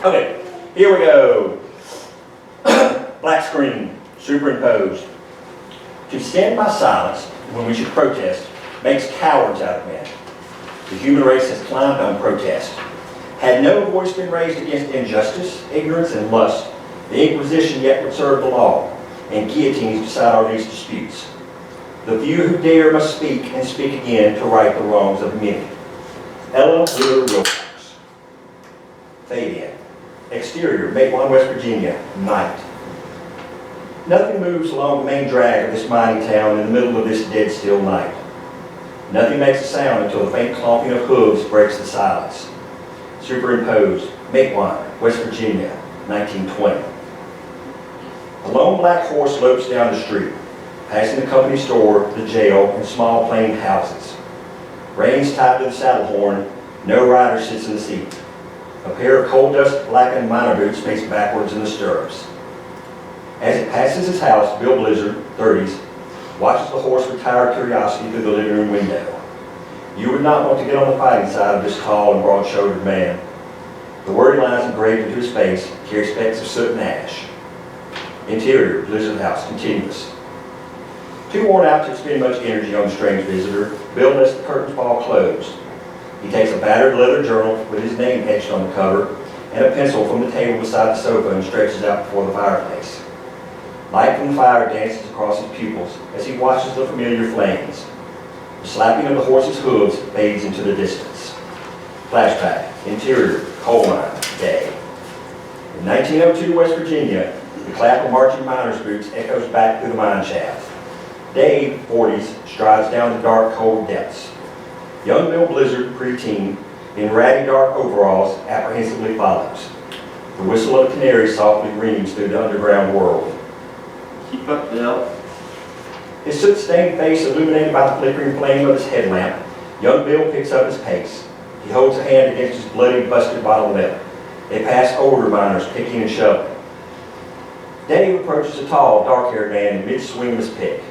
Okay, here we go. Black screen, superimposed. To stand by silence when we should protest makes cowards out of men. The human race has climbed on protest. Had no voice been raised against injustice, ignorance, and lust, the Inquisition yet would serve the law, and guillotines decide all these disputes. The few who dare must speak and speak again to right the wrongs of many. Ella Wheeler Wilcox. Fade in. Exterior, Mapleton, West Virginia, night. Nothing moves along the main drag of this mighty town in the middle of this dead still night. Nothing makes a sound until the faint clomping of hooves breaks the silence. Superimposed, Mapleton, West Virginia, 1920. A lone black horse lopes down the street, passing the company store, the jail, and small plain houses. Reins tied to the saddle horn, no rider sits in the seat. A pair of coal dust blackened miner boots face backwards in the stirrups. As it passes his house, Bill Blizzard, 30s, watches the horse with tired curiosity through the living room window. You would not want to get on the fighting side of this tall and broad-shouldered man. The wordy lines engraved into his face carry specks of soot and ash. Interior, Blizzard house, continuous. Too worn out to expend much energy on the strange visitor, Bill lets the curtains fall closed. He takes a battered leather journal with his name etched on the cover and a pencil from the table beside the sofa and stretches out before the fireplace. Light from the fire dances across his pupils as he watches the familiar flames. The slapping of the horse's hooves fades into the distance. Flashback, interior, coal mine, day. In 1902 West Virginia, the clap of marching miners' boots echoes back through the mine shaft. Dave, 40s, strides down the dark, cold depths. Young Bill Blizzard, preteen, in ratty dark overalls, apprehensively follows. The whistle of a canary softly rings through the underground world. Keep up, Bill. His soot-stained face illuminated by the flickering flame of his headlamp, young Bill picks up his pace. He holds a hand against his bloody, busted bottom lip. They pass older miners picking and shoveling. Dave approaches a tall, dark-haired man in mid-swing of his pick.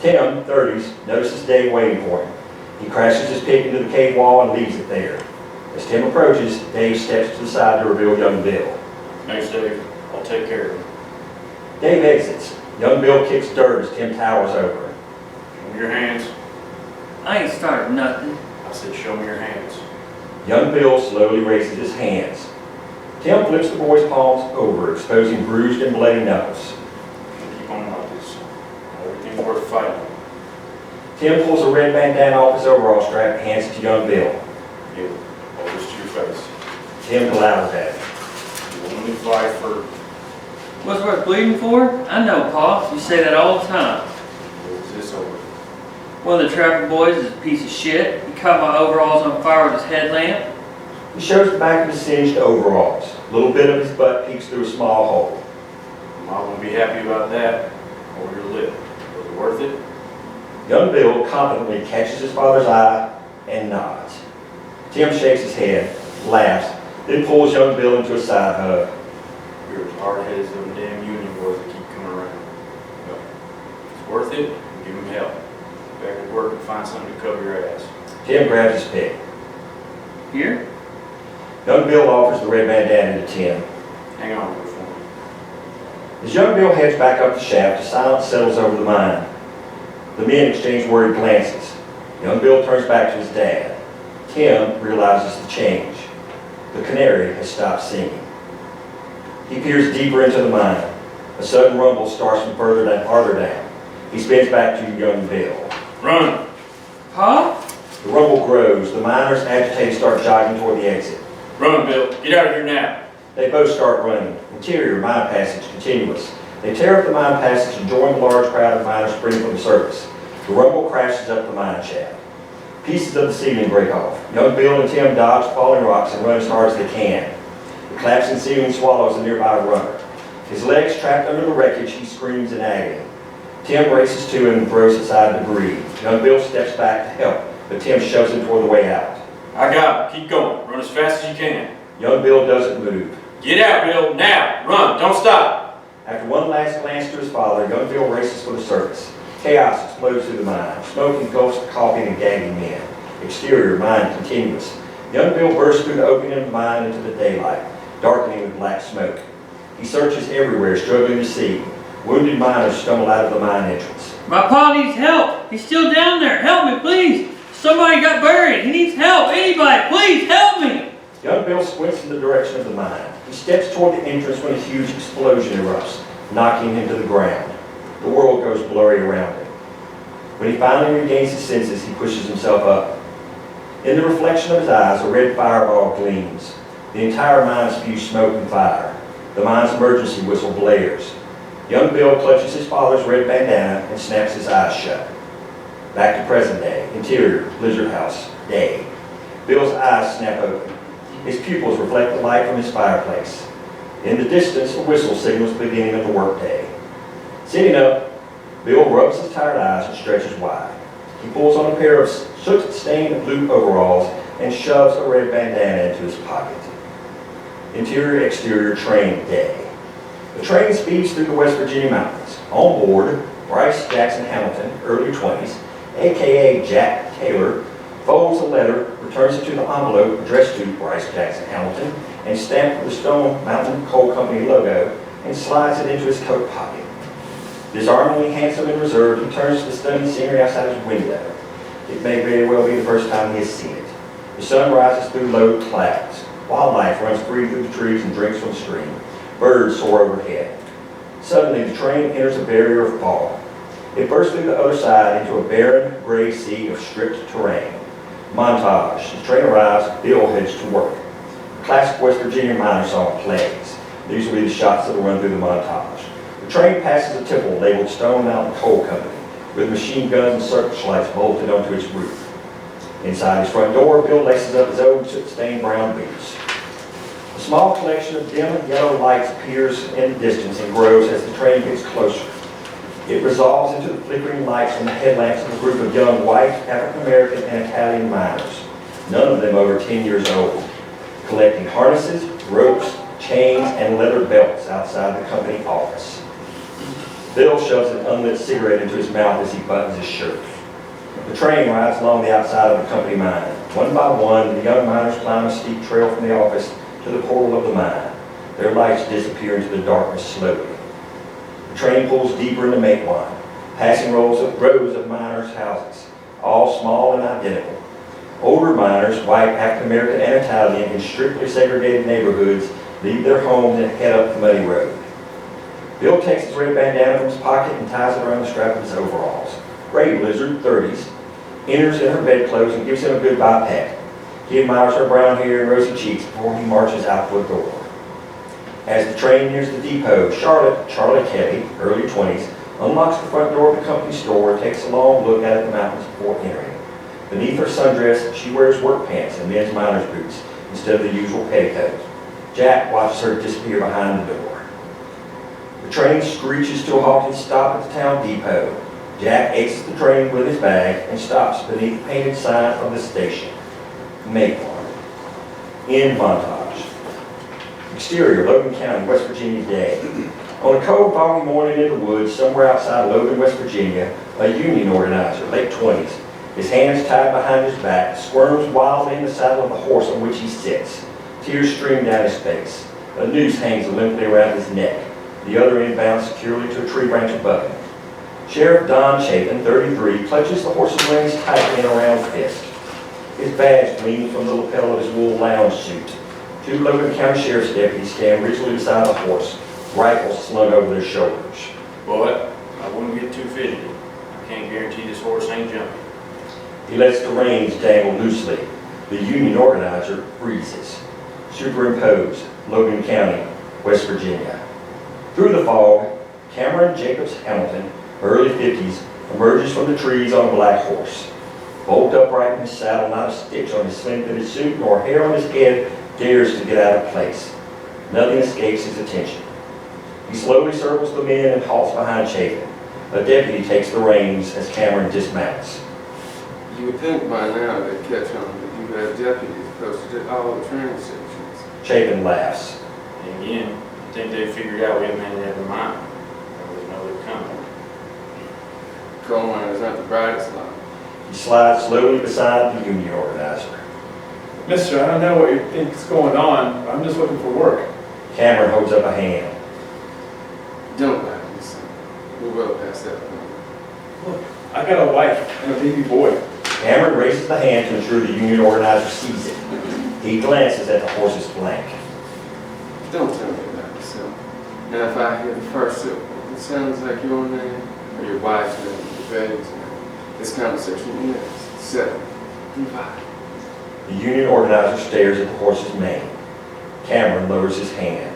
Tim, 30s, notices Dave waiting for him. He crashes his pick into the cave wall and leaves it there. As Tim approaches, Dave steps to the side to reveal young Bill. Thanks, Dave. I'll take care of him. Dave exits. Young Bill kicks dirt as Tim towers over him. Show me your hands. I ain't started nothing. I said show me your hands. Young Bill slowly raises his hands. Tim flips the boy's palms over, exposing bruised and bloody knuckles. Keep on like this. Everything's worth fighting. Tim pulls a red bandana off his overall strap and hands it to young Bill. Here, hold this to your face. Tim glowers at him. You only fight for... What's worth bleeding for? I know, Pa. You say that all the time. What's this over? One of the trapper boys is a piece of shit. He caught my overalls on fire with his headlamp. He shows the back of his singed overalls. A little bit of his butt peeks through a small hole. Mom won't be happy about that. Hold your lip. Was it worth it? Young Bill confidently catches his father's eye and nods. Tim shakes his head, laughs, then pulls young Bill into a side hug. You're as hard-headed as them damn union boys that keep coming around. No. If it's worth it, give him help. Back to work and find something to cover your ass. Tim grabs his pick. Here? Young Bill offers the red bandana to Tim. Hang on to it for me. As young Bill heads back up the shaft, silence settles over the mine. The men exchange worried glances. Young Bill turns back to his dad. Tim realizes the change. The canary has stopped singing. He peers deeper into the mine. A sudden rumble starts from farther down. He spins back to young Bill. Run! Pa? The rumble grows. The miners, agitated, start jogging toward the exit. Run, Bill. Get out of here now. They both start running. Interior, mine passage, continuous. They tear up the mine passage and join the large crowd of miners sprinting from the surface. The rumble crashes up the mine shaft. Pieces of the ceiling break off. Young Bill and Tim dodge falling rocks and run as hard as they can. The collapsing ceiling swallows a nearby runner. His legs trapped under the wreckage, he screams in agony. Tim races to him and throws aside debris. Young Bill steps back to help, but Tim shoves him toward the way out. I got it. Keep going. Run as fast as you can. Young Bill doesn't move. Get out, Bill. Now. Run. Don't stop. After one last glance to his father, young Bill races for the surface. Chaos explodes through the mine. Smoke engulfs the coughing and gagging men. Exterior, mine continuous. Young Bill bursts through the opening of the mine into the daylight, darkening with black smoke. He searches everywhere, struggling to see. Wounded miners stumble out of the mine entrance. My pa needs help. He's still down there. Help me, please. Somebody got buried. He needs help. Anybody, please help me. Young Bill squints in the direction of the mine. He steps toward the entrance when a huge explosion erupts, knocking him to the ground. The world goes blurry around him. When he finally regains his senses, he pushes himself up. In the reflection of his eyes, a red fireball gleams. The entire mine spews smoke and fire. The mine's emergency whistle blares. Young Bill clutches his father's red bandana and snaps his eyes shut. Back to present day. Interior, blizzard house, day. Bill's eyes snap open. His pupils reflect the light from his fireplace. In the distance, a whistle signals the beginning of the workday. Sitting up, Bill rubs his tired eyes and stretches wide. He pulls on a pair of soot-stained blue overalls and shoves a red bandana into his pocket. Interior, exterior, train, day. The train speeds through the West Virginia mountains. On board, Bryce Jackson Hamilton, early 20s, a.k.a. Jack Taylor, folds a letter, returns it to the envelope addressed to Bryce Jackson Hamilton, and stamped with the Stone Mountain Coal Company logo, and slides it into his coat pocket. Disarmingly handsome and reserved, he turns to the stunning scenery outside his window. It may very well be the first time he has seen it. The sun rises through low clouds. Wildlife runs free through the trees and drinks from the stream. Birds soar overhead. Suddenly, the train enters a barrier of fog. It bursts through the other side into a barren, gray sea of stripped terrain. Montage. The train arrives, Bill heads to work. The classic West Virginia miner song plays. These will be the shots that will run through the montage. The train passes a temple labeled Stone Mountain Coal Company, with machine guns and searchlights bolted onto its roof. Inside his front door, Bill laces up his old soot-stained brown boots. A small collection of dim yellow lights appears in the distance and grows as the train gets closer. It resolves into the flickering lights from the headlamps of a group of young white, African-American, and Italian miners, none of them over 10 years old, collecting harnesses, ropes, chains, and leather belts outside the company office. Bill shoves an unlit cigarette into his mouth as he buttons his shirt. The train rides along the outside of the company mine. One by one, the young miners climb a steep trail from the office to the portal of the mine. Their lights disappear into the darkness slowly. The train pulls deeper into Matewan, passing rows of miners' houses, all small and identical. Older miners, white, African-American, and Italian, in strictly segregated neighborhoods, leave their homes and head up the muddy road. Bill takes his red bandana from his pocket and ties it around the strap of his overalls. Gray Blizzard, 30s, enters in her bedclothes and gives him a goodbye pat. He admires her brown hair and rosy cheeks before he marches out the door. As the train nears the depot, Charlotte Kelly, early 20s, unlocks the front door of the company store and takes a long look out at the mountains before entering. Beneath her sundress, she wears work pants and men's miner's boots instead of the usual petticoat. Jack watches her disappear behind the door. The train screeches to a halting stop at the town depot. Jack exits the train with his bag and stops beneath the painted sign of the station. Mayflower. End montage. Exterior, Logan County, West Virginia day. On a cold, foggy morning in the woods, somewhere outside Logan, West Virginia, a union organizer, late 20s, his hands tied behind his back, squirms wildly in the saddle of the horse on which he sits. Tears stream down his face. A noose hangs limply around his neck. The other end bound securely to a tree branch above him. Sheriff Don Chapin, 33, clutches the horse's reins tightly in a round fist. His badge gleams from the lapel of his wool lounge suit. Two Logan County Sheriff's deputies stand rigidly beside the horse, rifles slung over their shoulders. Boy, I wouldn't get too fidgety. I can't guarantee this horse ain't jumping. He lets the reins dangle loosely. The union organizer freezes. Superimposed, Logan County, West Virginia. Through the fog, Cameron Jacobs Hamilton, early 50s, emerges from the trees on a black horse. Bolt upright in his saddle, not a stitch on his slim-fitted suit nor hair on his head dares to get out of place. Nothing escapes his attention. He slowly circles the men and halts behind Chapin. A deputy takes the reins as Cameron dismounts. You would think by now they'd catch on that you had deputies posted at all the train stations. Chapin laughs. And again, I think they figured out we had made it every mile. There was no other coming. Coal miners aren't the brightest lot. He slides slowly beside the union organizer. Mister, I don't know what you think is going on. I'm just looking for work. Cameron holds up a hand. Don't lie to me, son. We're well past that point. Look, I got a wife and a baby boy. Cameron raises the hand to ensure the union organizer sees it. He glances at the horse's flank. Don't tell me about yourself. Now, if I hear the first syllable, it sounds like your name, or your wife's name, or your baby's name. This conversation ends. 7 and 5. The union organizer stares at the horse's mane. Cameron lowers his hand.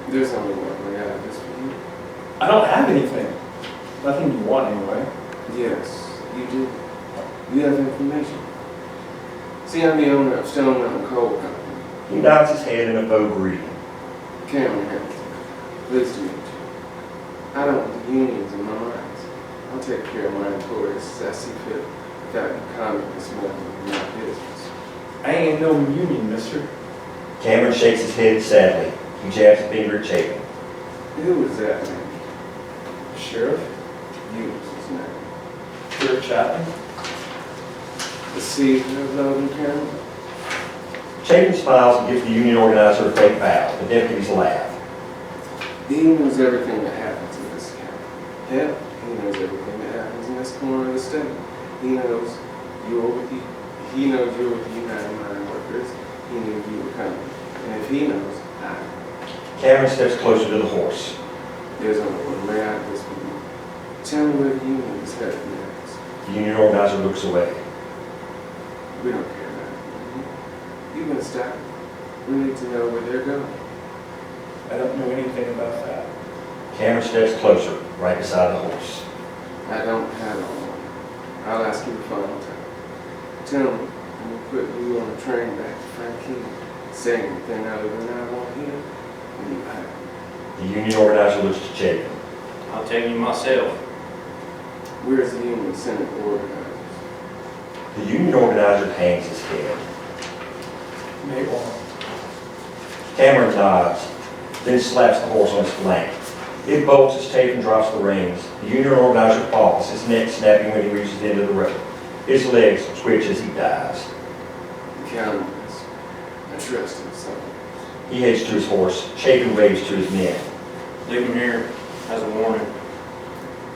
There's only one way out of this for you. I don't have anything. Nothing you want anyway. Yes, you do. You have information. See, I'm the owner of Stone Mountain Coal Company. He nods his head in a faux greeting. Cameron Hamilton. Pleased to meet you. I don't want the unions in my mines. I'll take care of my employees as I see fit without you communists meddling in my business. I ain't no union, mister. Cameron shakes his head sadly. He jabs a finger at Chapin. Who was that man? Sheriff? You was his name. Sheriff Chapman? The seed of Logan County? Chapin smiles and gives the union organizer a fake bow. The deputies laugh. He knows everything that happens in this county. Hell, he knows everything that happens in this corner of the state. He knows you're with the United Mine Workers. He knew you were coming. And if he knows, I know. Cameron steps closer to the horse. There's only one way out of this for you. Tell me where the union is headed next. The union organizer looks away. We don't care about it. You can stop. We need to know where they're going. I don't know anything about that. Cameron steps closer, right beside the horse. I don't have all one. I'll ask you the final time. Tell me, when we put you on a train back to Frankine, say anything other than I want here, and you have it. The union organizer looks to Chapin. I'll tell you myself. Where's the union Senate organizers? The union organizer hangs his head. Mabel. Cameron nods, then slaps the horse on his flank. It bolts as Chapin drops the reins. The union organizer falls, his neck snapping when he reaches the end of the rope. His legs twitch as he dies. Count on this. I trust in someone. He heads to his horse. Chapin waves to his men. Leave him here as a warning.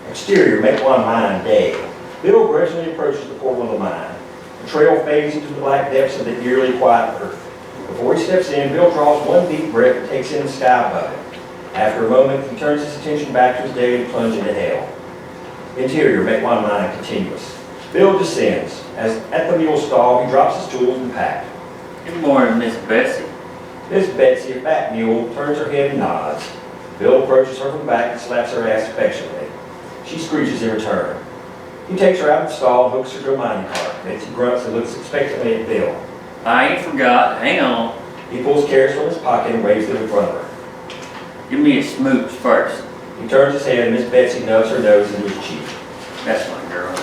Exterior, make one mine day. Bill gradually approaches the portal of the mine. The trail fades into the black depths of the eerily quiet earth. Before he steps in, Bill draws one deep breath and takes in the sky above him. After a moment, he turns his attention back to his daily plunge into hell. Interior, make one mine continuous. Bill descends. As at the mule stall, he drops his tools and pack. Good morning, Miss Bessie. Miss Betsy, a fat mule, turns her head and nods. Bill approaches her from the back and slaps her ass affectionately. She screeches in return. He takes her out of the stall and hooks her to a mining cart. Betsy grunts and looks expectantly at Bill. I ain't forgot. Hang on. He pulls carrots from his pocket and waves them in front of her. Give me a smooch first. He turns his head and Miss Betsy nubs her nose into his cheek. That's my girl.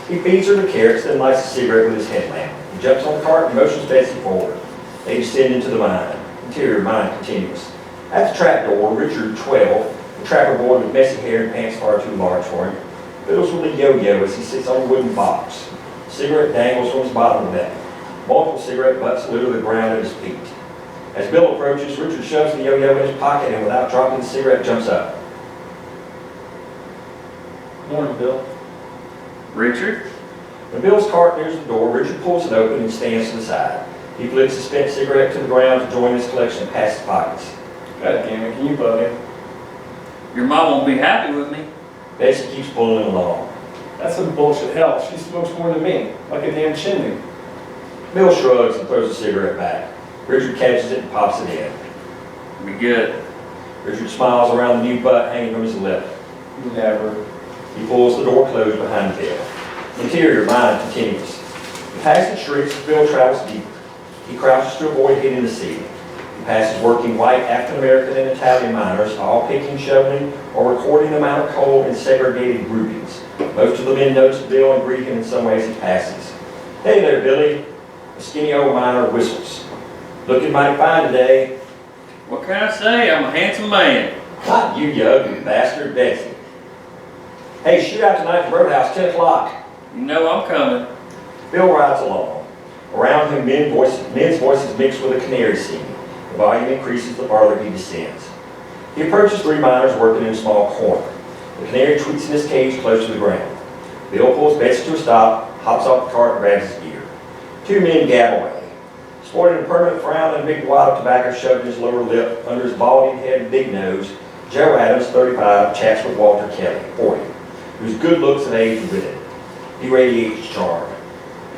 He feeds her the carrots, then lights a cigarette with his headlamp. He jumps on the cart and motions Betsy forward. They descend into the mine. Interior mine continuous. At the trap door, Richard, 12, the trapper boy with messy hair and pants far too large for him, fiddles with a yo-yo as he sits on a wooden box. A cigarette dangles from his bottom lip. Multiple cigarette butts litter the ground at his feet. As Bill approaches, Richard shoves the yo-yo in his pocket and without dropping the cigarette, jumps up. Morning, Bill. Richard? When Bill's cart nears the door, Richard pulls it open and stands to the side. He flicks his spent cigarette to the ground to join his collection of past pockets. God damn it, can you bug him? Your mom won't be happy with me. Betsy keeps pulling him along. That's some bullshit. Hell, she smokes more than me. Like a damn chimney. Bill shrugs and throws the cigarette back. Richard catches it and pops it in. Be good. Richard smiles around the new butt hanging from his lip. Never. He pulls the door closed behind Bill. Interior mine continues. The passage shrieks as Bill travels deeper. He crouches to avoid hitting the ceiling. He passes working white African-American and Italian miners, all picking, shoveling, or recording the amount of coal in segregated groupings. Most of the men notice Bill and greet him in some ways as he passes. Hey there, Billy. A skinny old miner whistles. Looking mighty fine today. What can I say? I'm a handsome man. Not you, you ugly bastard, Betsy. Hey, shoot out tonight at the roadhouse, 10 o'clock. You know I'm coming. Bill rides along. Around him, men's voices mix with a canary singing. The volume increases the farther he descends. He approaches 3 miners working in a small corner. The canary tweets in his cage close to the ground. Bill pulls Betsy to a stop, hops off the cart, and grabs his gear. 2 men gab away. Sporting a permanent frown and a big wad of tobacco shoved in his lower lip, under his balding head and big nose, Joe Adams, 35, chats with Walter Kelly, 40, whose good looks have aged with it. He radiates charm.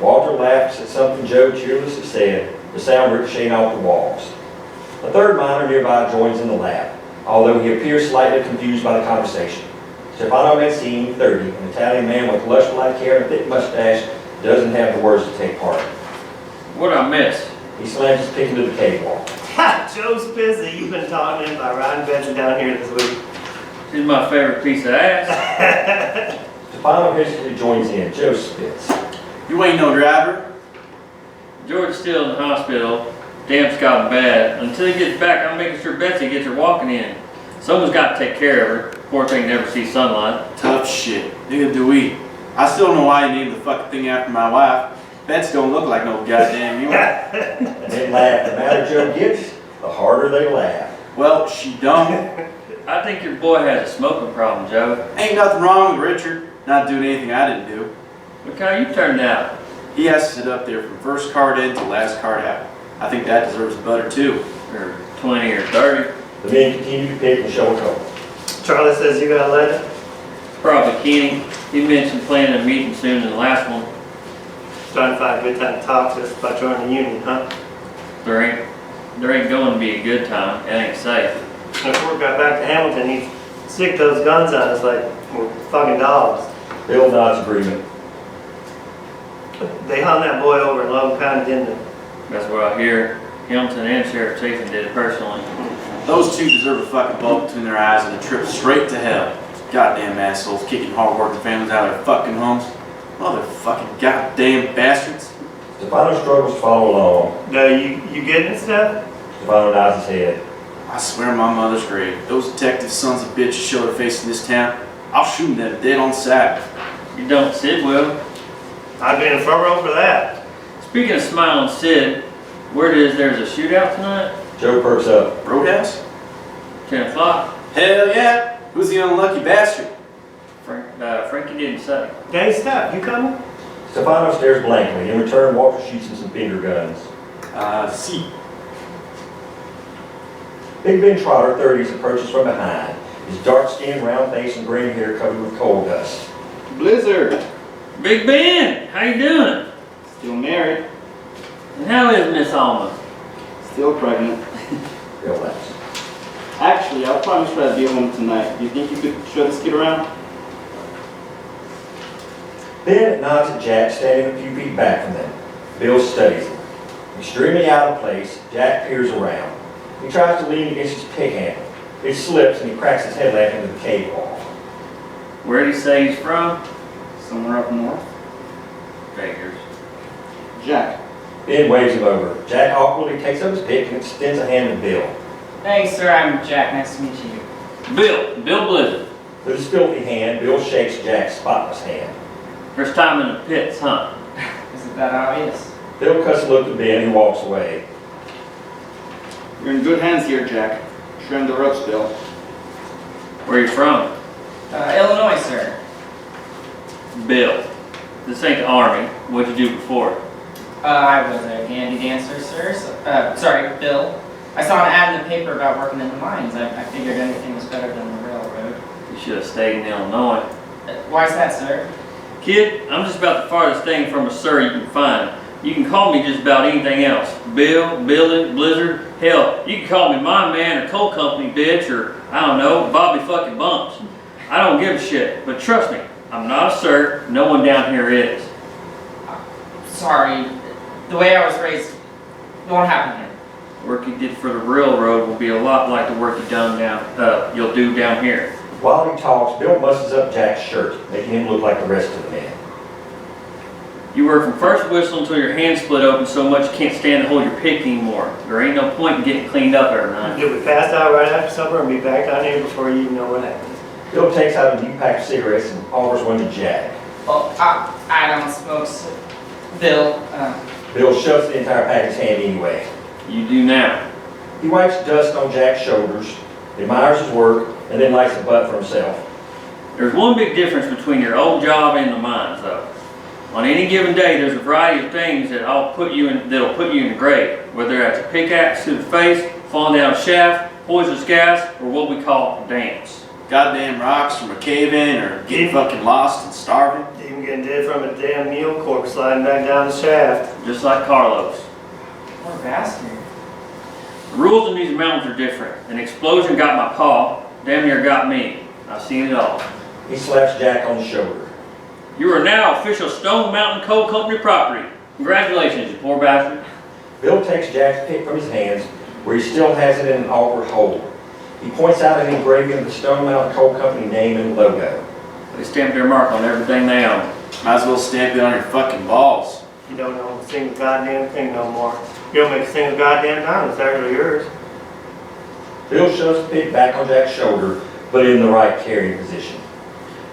Walter laughs at something Joe cheerlessly said, the sound ricocheting off the walls. A 3rd miner nearby joins in the laugh, although he appears slightly confused by the conversation. Stefano Mancini, 30, an Italian man with lush black hair and a thick mustache, doesn't have the words to take part. What'd I miss? He slams his pick into the cakewalk. Ha! Joe's busy. You've been talking to him by riding Betsy down here this week. She's my favorite piece of ass. Stefano hastily joins in. Joe spits. You ain't no driver. George's still in the hospital. Damp's gotten bad. Until he gets back, I'm making sure Betsy gets her walking in. Someone's got to take care of her. Poor thing never sees sunlight. Tough shit. Neither do we. I still don't know why you named the fucking thing after my wife. Bets don't look like no goddamn mule. And they laugh. The madder Joe gets, the harder they laugh. Well, she don't. I think your boy has a smoking problem, Joe. Ain't nothing wrong with Richard. Not doing anything I didn't do. Look how you turned out. He has to sit up there from first card in to last card out. I think that deserves butter too. Or 20 or 30. The men continue to pick and show a couple. Charlie says you got a letter? Probably Kenny. He mentioned planning a meeting soon in the last one. Trying to find a good time to talk to us about joining the union, huh? There ain't going to be a good time. It ain't safe. If Ford got back to Hamilton, he'd stick those guns on us like we're fucking dogs. Bill nods agreement. They hung that boy over in Logan County, didn't they? That's what I hear. Hamilton and Sheriff Chafin did it personally. Those 2 deserve a fucking bullet between their eyes and a trip straight to hell. Goddamn assholes kicking hard-working families out of their fucking homes. Motherfucking goddamn bastards. Stefano struggles to follow along. No, you getting it, Steph? Stefano nods his head. I swear my mother's grave. Those detective sons of bitches show their face in this town. I'll shoot them dead on sight. You don't, Sid will. I'd be in the front row for that. Speaking of smiling Sid, word is there's a shootout tonight. Joe perks up. Roadhouse? 10 o'clock. Hell yeah! Who's the unlucky bastard? Frankie didn't say. Hey, Steph, you coming? Stefano stares blankly. In return, Walter shoots him some finger guns. See. Big Ben Trotter, 30s, approaches from behind. His dark skin, round face, and green hair covered with coal dust. Blizzard. Big Ben, how you doing? Still married. And how is Miss Alma? Still pregnant. Bill laughs. Actually, I'll probably try to be home tonight. Do you think you could show this kid around? Ben nods at Jack, standing a few feet back from them. Bill studies him. Extremely out of place, Jack peers around. He tries to lean against his pick handle. It slips and he cracks his headlamp into the cave wall. Where'd he say he's from? Somewhere up north. Figures. Jack. Ben waves him over. Jack awkwardly takes up his pick and extends a hand to Bill. Thanks, sir. I'm Jack. Nice to meet you. Bill Blizzard. With his filthy hand, Bill shakes Jack's spotless hand. First time in the pits, huh? Is it that obvious? Bill cuts a look at Ben, who walks away. You're in good hands here, Jack. Trim the ropes, Bill. Where you from? Illinois, sir. Bill. This ain't the Army. What'd you do before? I was a dandy dancer, sir. Sorry, Bill. I saw an ad in the paper about working in the mines. I figured anything was better than the railroad. You should have stayed in Illinois. Why's that, sir? Kid, I'm just about the farthest thing from a sir you can find. You can call me just about anything else. Bill, Billy, Blizzard, hell, you can call me my man or coal company bitch or, I don't know, Bobby fucking Bumps. I don't give a shit, but trust me, I'm not a sir. No one down here is. Sorry. The way I was raised, it won't happen here. Work you did for the railroad will be a lot like the work you'll do down here. While he talks, Bill muscles up Jack's shirt, making him look like the rest of the men. You work from first whistle until your hands split open so much you can't stand to hold your pick anymore. There ain't no point in getting cleaned up every night. You'll be passed out right after supper and be back down here before you even know what happened. Bill takes out a new pack of cigarettes and offers one to Jack. Well, I don't smoke, Bill. Bill shoves the entire pack in his hand anyway. You do now. He wipes dust on Jack's shoulders, admires his work, and then lights a butt for himself. There's one big difference between your old job and the mines, though. On any given day, there's a variety of things that'll put you in the grave, whether that's a pickaxe to the face, falling down a shaft, poisonous gas, or what we call dams. Goddamn rocks from a cave-in or getting fucking lost and starving. Even getting dead from a damn mule corpse sliding back down the shaft. Just like Carlos. Poor bastard. The rules in these mountains are different. An explosion got my paw, damn near got me. I've seen it all. He slaps Jack on the shoulder. You are now official Stone Mountain Coal Company property. Congratulations, you poor bastard. Bill takes Jack's pick from his hands, where he still has it in an awkward hold. He points out an engraving of the Stone Mountain Coal Company name and logo. They stamp their mark on everything they own. Might as well stamp it on your fucking balls. You don't know a single goddamn thing no more. You don't make a single goddamn dime, it's actually yours. Bill shoves the pick back on Jack's shoulder, but in the right carrying position.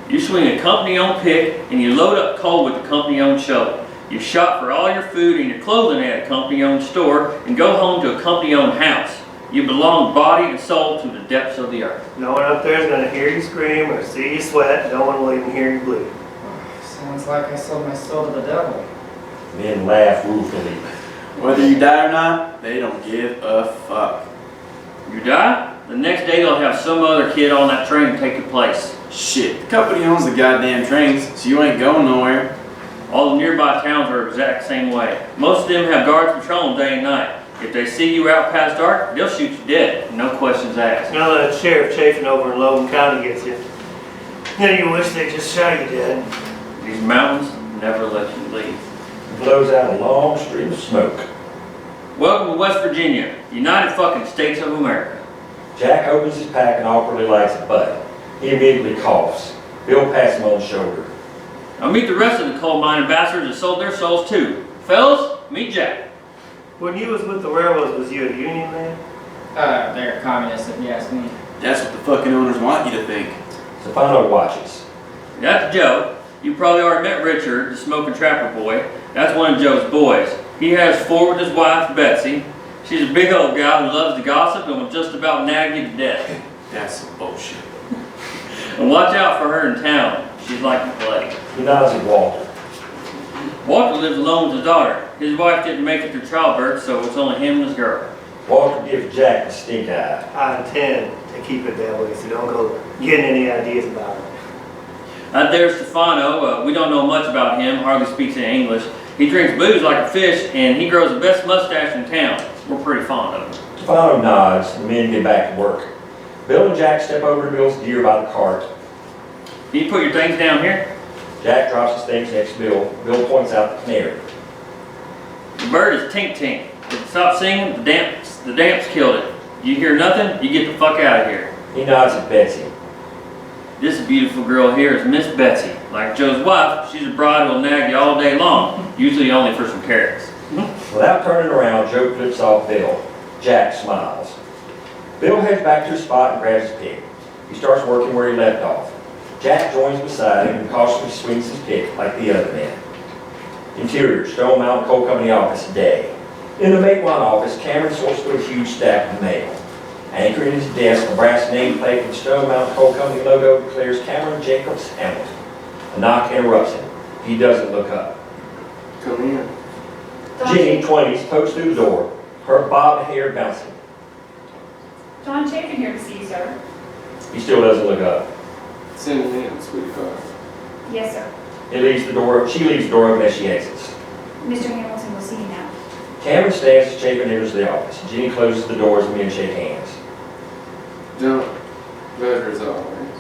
You swing a company-owned pick and you load up coal with the company-owned shovel. You shop for all your food and your clothing at a company-owned store and go home to a company-owned house. You belong body and soul to the depths of the earth. No one up there is going to hear you scream or see you sweat. No one will even hear you bleed. Sounds like I sold my soul to the devil. Men laugh ruefully. Whether you die or not, they don't give a fuck. You die, the next day they'll have some other kid on that train take your place. Shit, the company owns the goddamn trains, so you ain't going nowhere. All the nearby towns are the exact same way. Most of them have guards patrolling day and night. If they see you out past dark, they'll shoot you dead, no questions asked. Now that sheriff chafing over in Logan County gets you, then you wish they just shot you dead. These mountains never let you leave. He blows out a long stream of smoke. Welcome to West Virginia, United fucking States of America. Jack opens his pack and awkwardly lights a butt. He immediately coughs. Bill pats him on the shoulder. Now meet the rest of the coal mine ambassadors that sold their souls too. Fellas, meet Jack. When you was with the railroads, was you a union man? They're communists if you ask me. That's what the fucking owners want you to think. Stefano watches. That's Joe. You probably already met Richard, the smoking trapper boy. That's one of Joe's boys. He has four with his wife, Betsy. She's a big old gal who loves to gossip and will just about nag you to death. That's some bullshit. And watch out for her in town. She's like the plague. He nods at Walter. Walter lives alone with his daughter. His wife didn't make it through childbirth, so it's only him and his girl. Walter gives Jack the stink eye. I intend to keep it that way, so don't go getting any ideas about it. Out there's Stefano. We don't know much about him, hardly speaks any English. He drinks booze like a fish, and he grows the best mustache in town. We're pretty fond of him. Stefano nods. The men get back to work. Bill and Jack step over to Bill's deer by the cart. Can you put your things down here? Jack drops his things next to Bill. Bill points out the canary. The bird is Tink Tink. If it stops singing, the damps killed it. You hear nothing, you get the fuck out of here. He nods at Betsy. This beautiful girl here is Miss Betsy. Like Joe's wife, she's a bride who'll nag you all day long, usually only for some carrots. Without turning around, Joe flips off Bill. Jack smiles. Bill heads back to his spot and grabs his pick. He starts working where he left off. Jack joins beside him and cautiously swings his pick like the other men. Interior, Stone Mountain Coal Company office, day. In the make one office, Cameron sorts through a huge stack of mail. Anchored in his desk, a brass nameplate with the Stone Mountain Coal Company logo declares Cameron Jacobs Hamilton. A knock interrupts him. He doesn't look up. Come in. Jenny, 20s, pokes through the door, her bobbed hair bouncing. John Chapin here to see you, sir. He still doesn't look up. Send him in, sweetheart. Yes, sir. She leaves the door open as she exits. Mr. Hamilton will see you now. Cameron stands as Chapin enters the office. Jenny closes the doors and men shake hands. John, pleasure as always.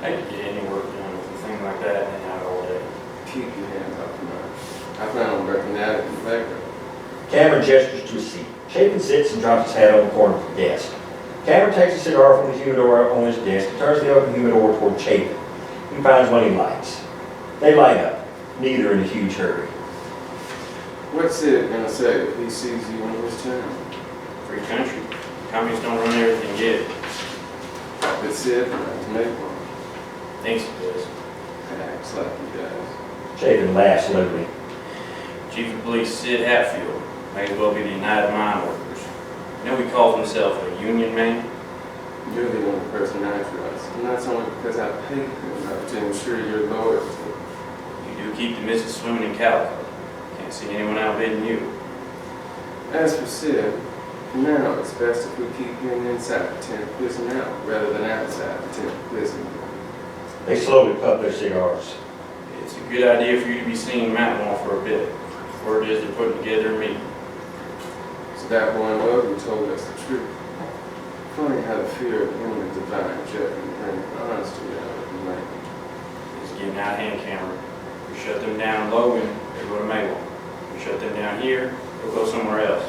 I could get any work done with a thing like that and out all day. Keep your hands off the knife. I plan on working at it in the background. Cameron gestures to a seat. Chapin sits and drops his hat on the corner of the desk. Cameron takes a cigar from the humidor on his desk and turns the open humidor toward Chapin. He finds one he likes. They light up, neither in a huge hurry. What's Sid gonna say if he sees you in this town? Free country. Commies don't run everything yet. But Sid likes to make one. Thinks it does. Acts like he does. Chapin laughs loudly. Chief of Police Sid Hatfield, may as well be the United Mine Workers. You know he calls himself a union man? You're the only person I trust, and that's only because I paid you enough to ensure your loyalty. You do keep the missus swimming in calico. Can't see anyone outbidding you. As for Sid, now it's best if we keep him inside the tent pissing out rather than outside the tent pissing. They slowly puff their cigars. It's a good idea for you to be seeing Matmore for a bit. Word is they're putting together a meeting. So that boy Logan told us the truth. Funny how the fear of him and divine judgment bring honesty out of the man. It's getting out of hand, Cameron. You shut them down in Logan, they go to Mayville. You shut them down here, they'll go somewhere else.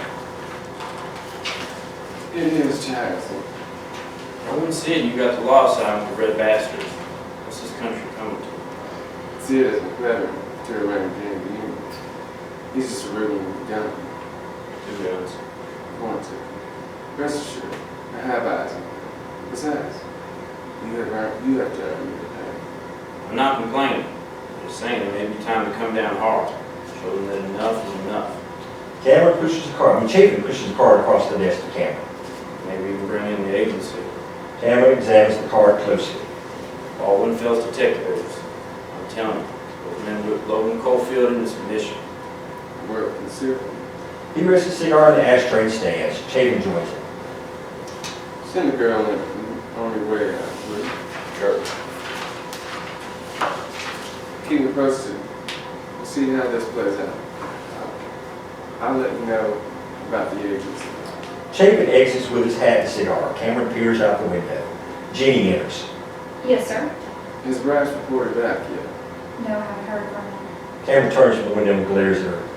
It is tiresome. I wouldn't say it, you got the law side with the red bastards. What's this country coming to? Sid isn't clever to remain being the union. He's just a ruling gun. 2 guns. Want to. Rest assured, I have eyes on him. Besides, you have to earn me to pay. I'm not complaining. I'm just saying it may be time to come down hard. Show them that enough is enough. Chapin pushes the card across the desk to Cameron. Maybe even bring in the agency. Cameron examines the card closely. Baldwin Fells detectives. I'm telling you, those men put Logan Coalfield in this mission. Worth considering. He rests his cigar in the ashtray and stands. Chapin joins him. Send the girl in on your way out, will you? Sure. Keep me posted. We'll see how this plays out. I'll let you know about the agency. Chapin exits with his hat and cigar. Cameron peers out the window. Jeannie enters. Yes, sir. Has Bryce reported back yet? No, I haven't heard from him. Cameron turns from the window and glares at her.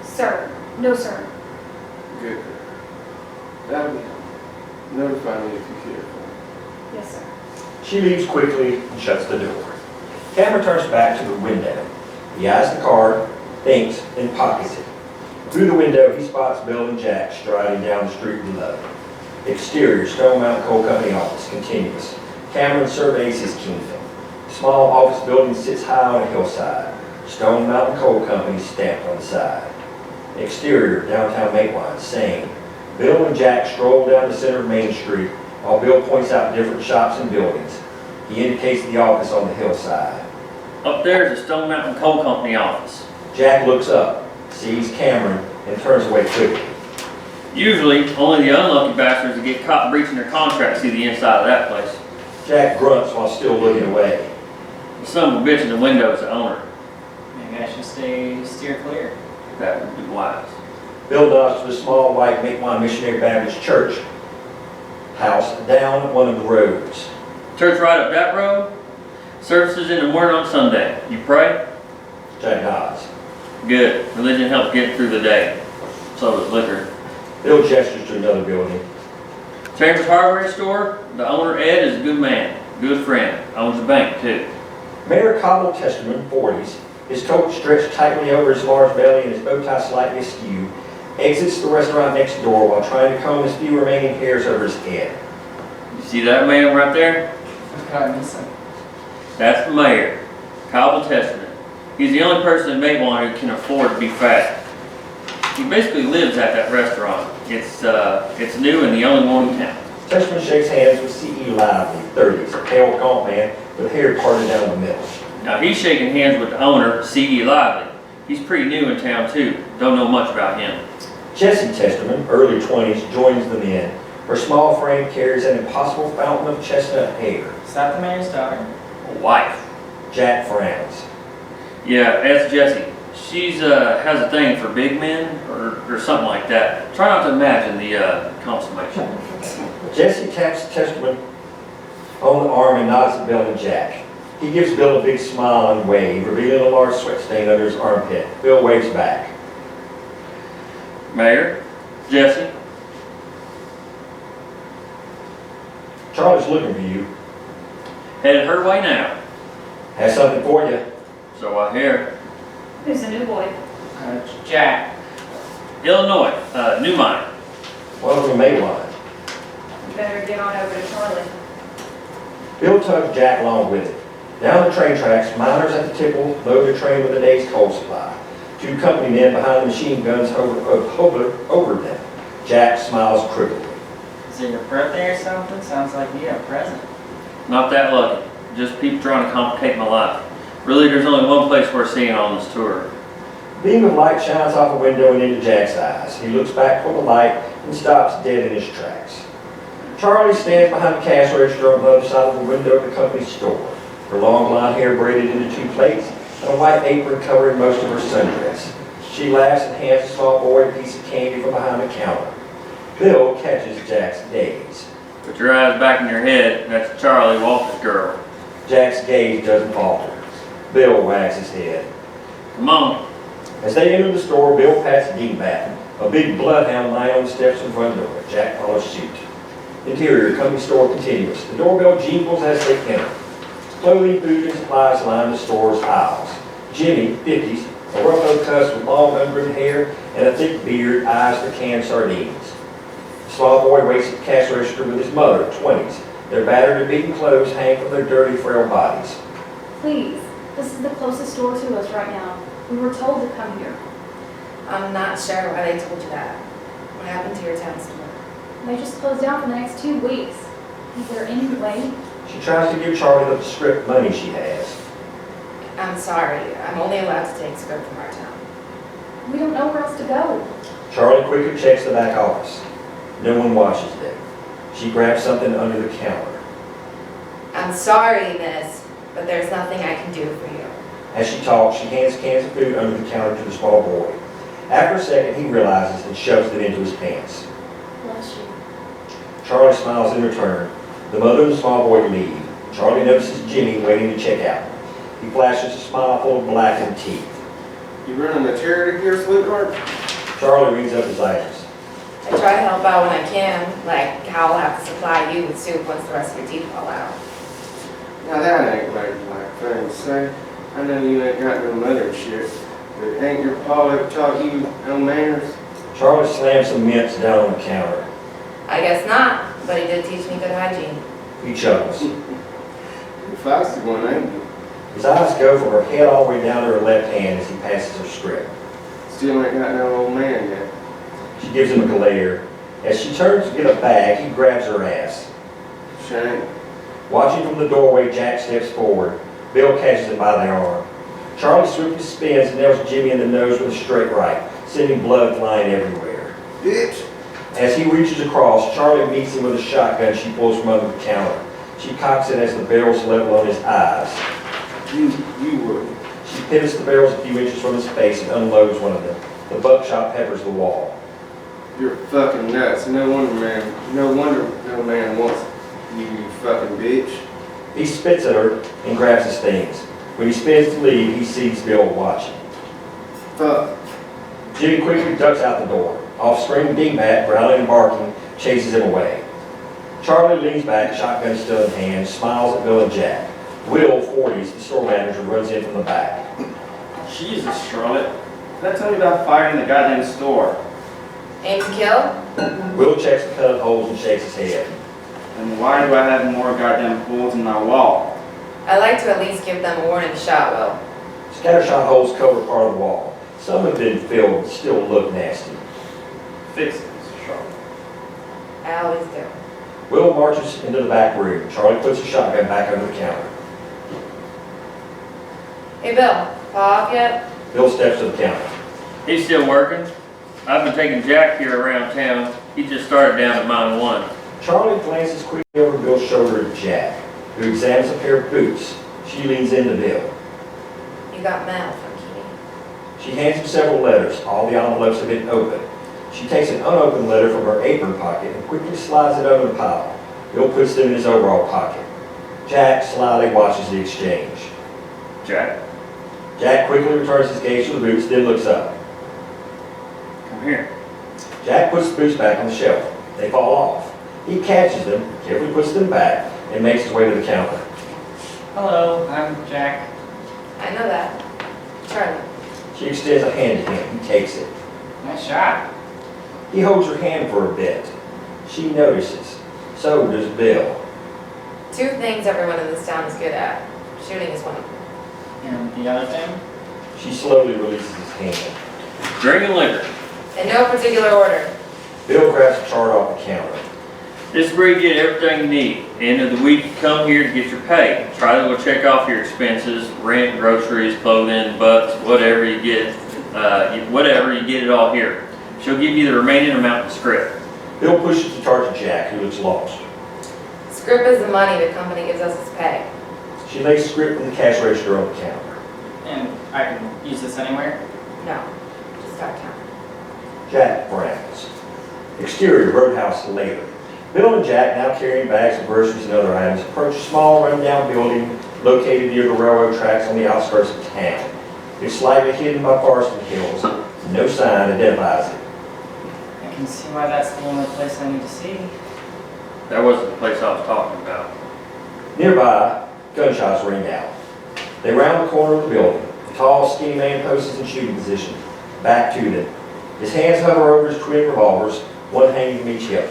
Sir, no, sir. Good girl. That'll be helpful. Notify me if you hear from him. Yes, sir. She leaves quickly and shuts the door. Cameron turns back to the window. He eyes the card, thinks, and pockets it. Through the window, he spots Bill and Jack striding down the street below. Exterior, Stone Mountain Coal Company office, continuous. Cameron surveys his kingdom. The small office building sits high on a hillside. Stone Mountain Coal Company stamped on the side. Exterior, downtown Maplewood, same. Bill and Jack stroll down the center of Main Street while Bill points out different shops and buildings. He indicates the office on the hillside. Up there is the Stone Mountain Coal Company office. Jack looks up, sees Cameron, and turns away quickly. Usually, only the unlucky bastards that get caught breaching their contract see the inside of that place. Jack grunts while still looking away. The son of a bitch in the window is the owner. Maybe I should steer clear. That would be wise. Bill nods to the small white Maplewood Missionary Baptist Church house down one of the roads. Church right up that road. Services in the morning on Sunday. You pray? Jack nods. Good. Religion helps get through the day. So does liquor. Bill gestures to another building. Chambers Hardware Store. The owner, Ed, is a good man. Good friend. Owns a bank, too. Mayor Cobble Testerman, 40s, his coat stretched tightly over his large belly and his bow tie slightly askew, exits the restaurant next door while trying to comb his few remaining hairs over his head. You see that man right there? What am I missing? That's the mayor, Cobble Testament. He's the only person in Maplewood who can afford to be fat. He basically lives at that restaurant. It's new and the only one in town. Testerman shakes hands with C.E. Lively, 30s, a pale, gaunt man with hair parted down the middle. Now he's shaking hands with the owner, C.E. Lively. He's pretty new in town too. Don't know much about him. Jessie Testerman, early 20s, joins the men. Her small frame carries an impossible fountain of chestnut hair. Is that the mayor's daughter? A wife. Jack frowns. Yeah, that's Jessie. She's has a thing for big men or something like that. Try not to imagine the consummation. Jessie taps Testerman on the arm and nods at Bill and Jack. He gives Bill a big smile and wave, revealing a large sweat stain under his armpit. Bill waves back. Mayor, Jessie. Charlie's looking for you. Headed her way now. Has something for you. So I hear. Who's the new boy? Jack. Illinois, New Mine. Welcome to Maplewood. You better get on over to Charlie. Bill tugs Jack along with it. Down the train tracks, miners at the tipple load the train with the day's coal supply. Two company men behind the machine guns hover over them. Jack smiles crookedly. Is it your birthday or something? Sounds like you got a present. Not that lucky. Just people trying to complicate my life. Really, there's only one place worth seeing on this tour. A beam of light shines off a window and into Jack's eyes. He looks back toward the light and stops dead in his tracks. Charlie stands behind the cash register on the other side of the window of the company store. Her long blonde hair braided into two plaits and a white apron covering most of her sundress. She laughs and hands the small boy a piece of candy from behind the counter. Bill catches Jack's gaze. Put your eyes back in your head. That's Charlie, Walter's girl. Jack's gaze doesn't falter. Bill wags his head. Come on. As they enter the store, Bill pats Dingbat, a big bloodhound lying on the steps in front door. Jack follows suit. Interior, company store continuous. The doorbell jingles as they enter. Clothing, food, and supplies line the store's aisles. Jimmy, 50s, a rough-nosed cuss with long, ungroomed hair and a thick beard, eyes for canned sardines. The small boy waits at the cash register with his mother, 20s. Their battered and beaten clothes hang from their dirty, frail bodies. Please, this is the closest store to us right now. We were told to come here. I'm not sure why they told you that. What happened to your town store? They just closed down for the next 2 weeks. Is there any way? She tries to give Charlie the script money she has. I'm sorry. I'm only allowed to take script from our town. We don't know where else to go. Charlie quickly checks the back office. No one watches them. She grabs something under the counter. I'm sorry, miss, but there's nothing I can do for you. As she talks, she hands cans of food under the counter to the small boy. After a second, he realizes and shoves them into his pants. Bless you. Charlie smiles in return. The mother and the small boy leave. Charlie notices Jimmy waiting to check out. He flashes a smile full of blackened teeth. You running a charity here, sweetheart? Charlie rings up his items. I try to help out when I can, like how I'll have to supply you with soup once the rest of your teeth fall out. Now that ain't like thing to say. I know you ain't got no mother and shit, but ain't your pa ever taught you no manners? Charlie slams some mints down on the counter. I guess not, but he did teach me good hygiene. He chuckles. You're feisty one, ain't you? His eyes go from her head all the way down to her left hand as he passes her script. Still ain't got no old man yet. She gives him a glare. As she turns to get a bag, he grabs her ass. Shame. Watching from the doorway, Jack steps forward. Bill catches him by the arm. Charlie swiftly spins and nails Jimmy in the nose with a straight right, sending blood flying everywhere. Bitch! As he reaches across, Charlie meets him with a shotgun she pulls from under the counter. She cocks it as the barrel's level on his eyes. You would. She pivots the barrels a few inches from his face and unloads one of them. The buckshot peppers the wall. You're fucking nuts. No wonder no man wants you, you fucking bitch. He spits at her and grabs his things. When he spins to leave, he sees Bill watching. Fuck. Jimmy quickly ducks out the door. Off-screen, Dingbat, growling and barking, chases him away. Charlie leans back, shotgun still in hand, smiles at Bill and Jack. Will, 40s, the store manager, runs in from the back. Jesus, Charlotte. Did I tell you about firing the goddamn store? Aim to kill? Will checks the cut holes and shakes his head. And why do I have more goddamn holes in my wall? I like to at least give them a warning shot, Will. Scattershot holes cover part of the wall. Some have been filled, but still look nasty. Fix it, Mr. Charlotte. I always do. Will marches into the back room. Charlie puts his shotgun back under the counter. Hey, Bill, paw off yet? Bill steps to the counter. He's still working. I've been taking Jack here around town. He just started down at mine 1. Charlie glances quickly over Bill's shoulder at Jack, who examines a pair of boots. She leans into Bill. You got mail from Kitty. She hands him several letters. All the envelopes have been opened. She takes an unopened letter from her apron pocket and quickly slides it under the pile. Bill puts them in his overall pocket. Jack slyly watches the exchange. Jack, Jack quickly returns his gaze to the boots, then looks up. come here. Jack puts the boots back on the shelf. They fall off. He catches them, carefully puts them back, and makes his way to the counter. Hello, I'm Jack. I know that. Charlie. She extends a hand to him. He takes it. Nice shot. He holds her hand for a bit. She notices. So does Bill. 2 things everyone in this town is good at. Shooting is one of them. And the other thing? She slowly releases his hand. Drink and liquor. In no particular order. Bill grabs a chart off the counter. This is where you get everything you need. End of the week, you come here to get your pay. Try to check off your expenses, rent, groceries, clothing, butts, whatever you get. Whatever, you get it all here. She'll give you the remaining amount in script. Bill pushes the chart to Jack, who looks lost. Script is the money the company gives us as pay. She lays the script in the cash register on the counter. And I can use this anywhere? No, just start counting. Jack frowns. Exterior roadhouse later. Bill and Jack, now carrying bags of groceries and other items, approach a small rundown building located near the railroad tracks on the outskirts of town. It's slightly hidden by forest and hills. No sign identifies it. I can see why that's the only place I need to see. That wasn't the place I was talking about. Nearby, gunshots ring out. They round the corner of the building. The tall, skinny man poses in shooting position. Back to them. His hands hover over his twin revolvers, one hanging from each hip.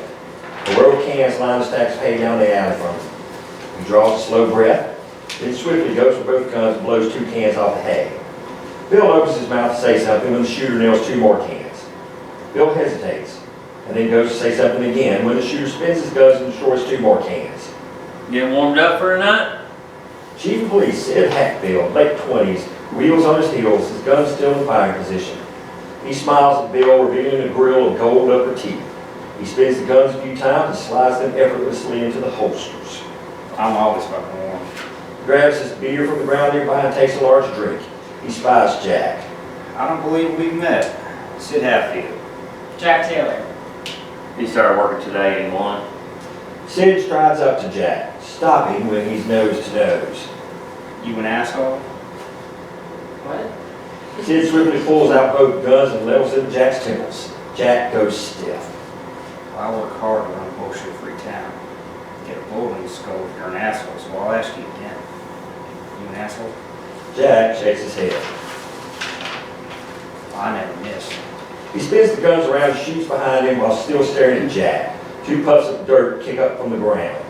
A row of cans line the stacks of hay down the alley from him. He draws a slow breath, then swiftly goes for both guns and blows 2 cans off the hay. Bill opens his mouth to say something when the shooter nails 2 more cans. Bill hesitates, and then goes to say something again when the shooter spins his guns and destroys 2 more cans. Getting warmed up for a night? Chief of Police Sid Hackfield, late 20s, wheels on his heels, his gun still in firing position. He smiles at Bill, revealing a grill of gold upper teeth. He spins the guns a few times and slides them effortlessly into the holsters. I'm always fucking warm. He grabs his beer from the ground nearby and takes a large drink. He spies Jack. I don't believe we've met. Sid Hatfield. Jack Taylor. He started working today in 1. Sid strides up to Jack, stopping when he's nose to nose. You an asshole? What? Sid swiftly pulls out both guns and levels them at Jack's temples. Jack goes stiff. I work hard to run a bullshit-free town. Get a bullet in the skull if you're an asshole, so I'll ask you again. You an asshole? Jack shakes his head. I never miss. He spins the guns around and shoots behind him while still staring at Jack. 2 puffs of dirt kick up from the ground.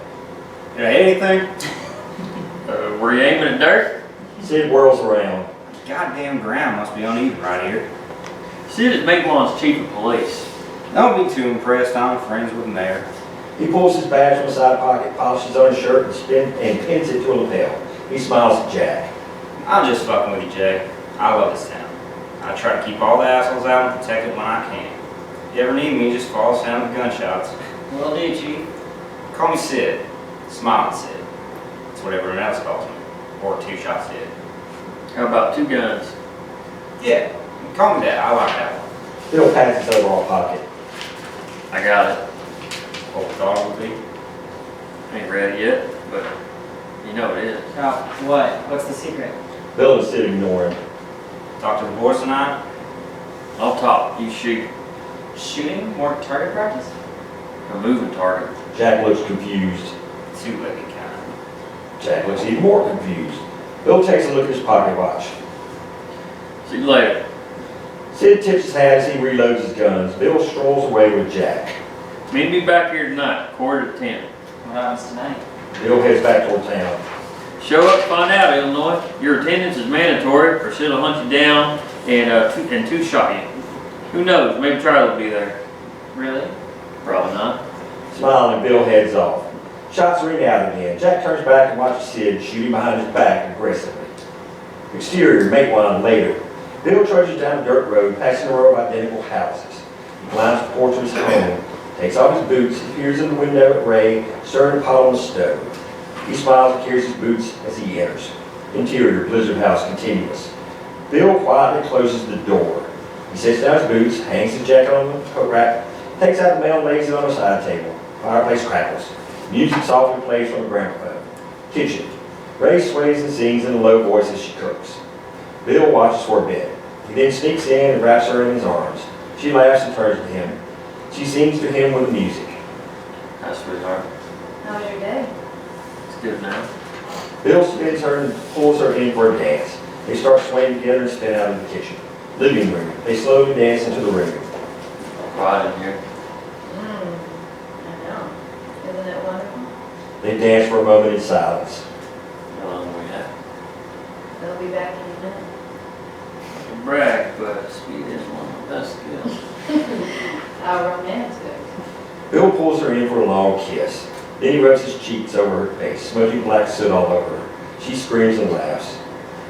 Did I hit anything? Were you aiming at dirt? Sid whirls around. Goddamn ground must be uneven right here. Sid is Maitland's chief of police. Don't be too impressed. I'm friends with the mayor. He pulls his badge from a side pocket, polishes on his shirt, and pins it to a lapel. He smiles at Jack. I'm just fucking with you, Jay. I love this town. I try to keep all the assholes out and protect it when I can. If you ever need me, just follow the sound of gunshots. Will do, Chief. Call me Sid. Smiling Sid. That's what everyone else calls me. Or 2 Shot Sid. How about 2 guns? Yeah, call me that. I like that one. Bill pats his overall pocket. I got it. What we thought it would be. Ain't ready yet, but you know it is. Oh, what? What's the secret? Bill and Sid ignore him. Talk to the boys tonight. I'll talk, you shoot. Shooting? More target practice? A moving target. Jack looks confused. 2-legged kind. Jack looks even more confused. Bill takes a look at his pocket watch. See you later. Sid tips his hat as he reloads his guns. Bill strolls away with Jack. Meet me back here tonight, 9:45. What happens tonight? Bill heads back toward town. Show up, find out, Illinois. Your attendance is mandatory, or she'll hunt you down and 2 shot you. Who knows? Maybe Charlie will be there. Really? Probably not. Smiling, Bill heads off. Shots ring out again. Jack turns back and watches Sid shooting behind his back aggressively. Exterior, Maitland later. Bill trudges down the dirt road, passing a row of identical houses. He climbs the porch of his home, takes off his boots, and peers in the window at Ray, stirring a pot on the stove. He smiles and carries his boots as he enters. Interior, Blizzard House continuous. Bill quietly closes the door. He sets down his boots, hangs his jacket on the coat rack, takes out the mail and lays it on a side table. Fireplace crackles. Music softly plays from the gramophone. Kitchen. Ray sways and sings in a low voice as she cooks. Bill watches for a bit. He then sneaks in and wraps her in his arms. She laughs and turns to him. She sings to him with the music. Hi, sweetheart. How was your day? It's good now. Bill spins her and pulls her in for a dance. They start swaying together and spin out of the kitchen. Living room. They slowly dance into the room. Quiet in here. I know. Isn't it wonderful? They dance for a moment in silence. How long we have? They'll be back in a minute. Brag, but romantic. Bill pulls her in for a long kiss. Then he rubs his cheeks over her face, smudgy black soot all over her. She screams and laughs.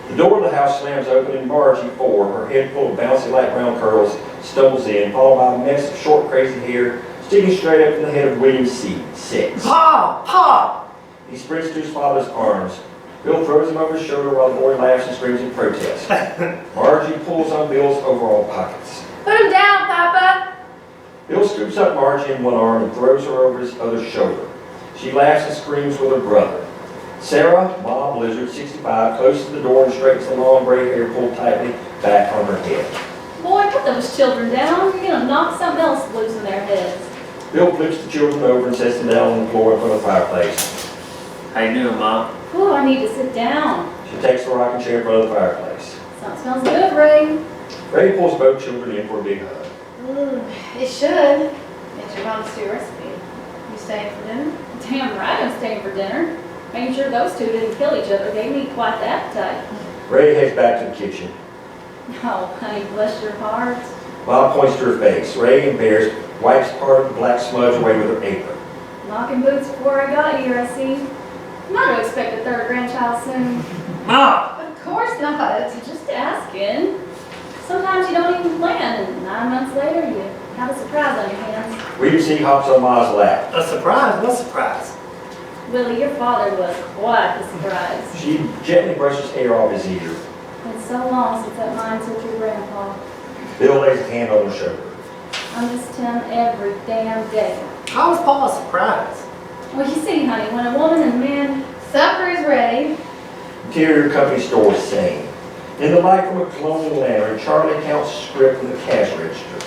The door of the house slams open and Margie Ford, her head full of bouncy light brown curls, stumbles in, followed by a mess of short crazy hair sticking straight up from the head of William C. 6. Pa! Pa! He sprints to his father's arms. Bill throws him over his shoulder while the boy laughs and screams in protest. Margie pulls on Bill's overall pockets. Put him down, Papa! Bill scoops up Margie in one arm and throws her over his other shoulder. She laughs and screams with her brother. Sarah, Ma Blizzard, 65, closes the door and straightens the long gray hair pulled tightly back on her head. Boy, put those children down. You're gonna knock something else loose in their heads. Bill flips the children over and sets them down on the floor in front of the fireplace. How you doing, Mom? Ooh, I need to sit down. She takes the rocking chair in front of the fireplace. Something smells good, Ray. Ray pulls both children in for a big hug. Ooh, it should. It's your mom's new recipe. You staying for dinner? Damn right I'm staying for dinner. Making sure those two didn't kill each other gave me quite the appetite. Ray heads back to the kitchen. Oh, honey, bless your heart. Ma points to her face. Ray, embarrassed, wipes part of the black smudge away with her apron. Knocking boots before I got here, I see. I'm not to expect a third grandchild soon. Mom! Of course not. Just asking. Sometimes you don't even plan, and 9 months later you have a surprise on your hands. William C. hops on Ma's lap. A surprise? What surprise? Willie, your father was quite the surprise. She gently brushes hair off his ear. It's so long since that mind took your grandpa. Bill lays a hand on her shoulder. I missed him every damn day. How was Paul a surprise? Well, you see, honey, when a woman and a man... Supper is ready. Interior company store scene. In the light from a colonial lantern, Charlie counts script in the cash register.